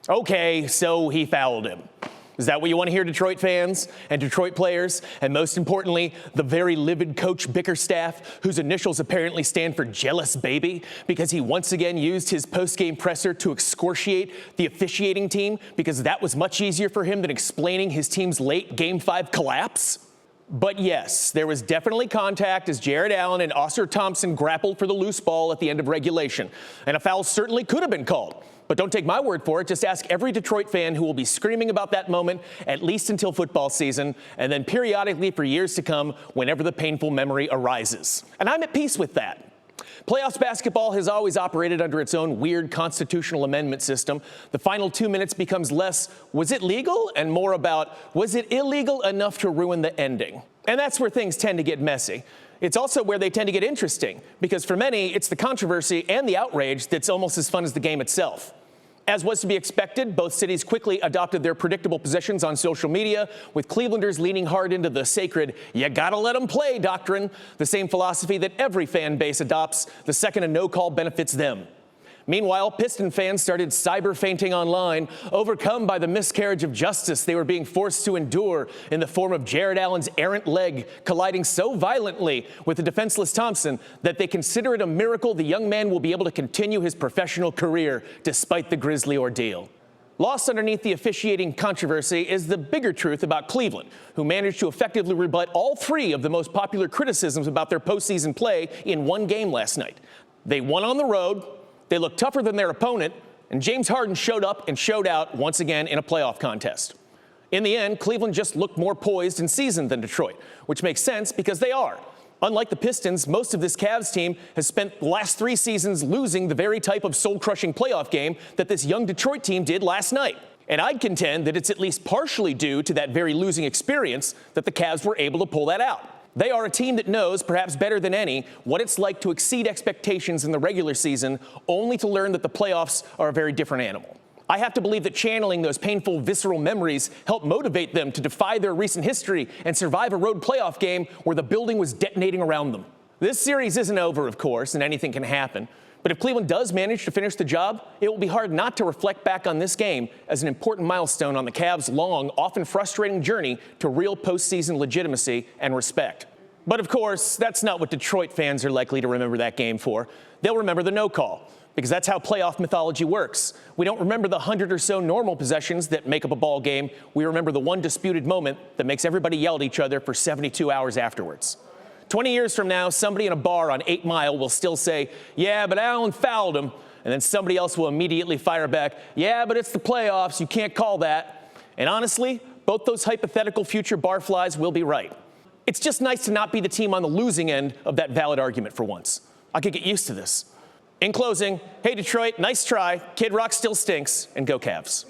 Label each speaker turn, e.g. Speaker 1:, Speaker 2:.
Speaker 1: Okay, so he fouled him. Is that what you want to hear, Detroit fans and Detroit players? And most importantly, the very livid coach Bickerstaff, whose initials apparently stand for jealous baby, because he once again used his post-game presser to excoriate the officiating team because that was much easier for him than explaining his team's late Game 5 collapse? But yes, there was definitely contact as Jarrett and Ausar Thompson grappled for the loose ball at the end of regulation. And a foul certainly could have been called. But don't take my word for it. Just ask every Detroit fan who will be screaming about that moment at least until football season, and then periodically for years to come whenever the painful memory arises. And I'm at peace with that. Playoffs basketball has always operated under its own weird constitutional amendment system. The final 2 minutes becomes less, was it legal? And more about, was it illegal enough to ruin the ending? And that's where things tend to get messy. It's also where they tend to get interesting, because for many, it's the controversy and the outrage that's almost as fun as the game itself. As was to be expected, both cities quickly adopted their predictable positions on social media, with Clevelanders leaning hard into the sacred, you gotta let them play doctrine, the same philosophy that every fan base adopts the second a no call benefits them. Meanwhile, Piston fans started cyber fainting online, overcome by the miscarriage of justice they were being forced to endure in the form of Jarrett Allen's errant leg colliding so violently with the defenseless Thompson that they consider it a miracle the young man will be able to continue his professional career despite the grisly ordeal. Lost underneath the officiating controversy is the bigger truth about Cleveland, who managed to effectively rebut all three of the most popular criticisms about their postseason play in one game last night. They won on the road. They looked tougher than their opponent, and James Harden showed up and showed out once again in a playoff contest. In the end, Cleveland just looked more poised and seasoned than Detroit, which makes sense because they are. Unlike the Pistons, most of this Cavs team has spent the last 3 seasons losing the very type of soul-crushing playoff game that this young Detroit team did last night. And I'd contend that it's at least partially due to that very losing experience that the Cavs were able to pull that out. They are a team that knows, perhaps better than any, what it's like to exceed expectations in the regular season, only to learn that the playoffs are a very different animal. I have to believe that channeling those painful, visceral memories helped motivate them to defy their recent history and survive a road playoff game where the building was detonating around them. This series isn't over, of course, and anything can happen. But if Cleveland does manage to finish the job, it will be hard not to reflect back on this game as an important milestone on the Cavs' long, often frustrating journey to real postseason legitimacy and respect. But of course, that's not what Detroit fans are likely to remember that game for. They'll remember the no call, because that's how playoff mythology works. We don't remember the 100 or so normal possessions that make up a ball game. We remember the one disputed moment that makes everybody yell at each other for 72 hours afterwards. 20 years from now, somebody in a bar on 8 Mile will still say, yeah, but Allen fouled him. And then somebody else will immediately fire back, yeah, but it's the playoffs. You can't call that. And honestly, both those hypothetical future barflies will be right. It's just nice to not be the team on the losing end of that valid argument for once. I could get used to this. In closing, hey, Detroit, nice try. Kid Rock still stinks, and go Cavs.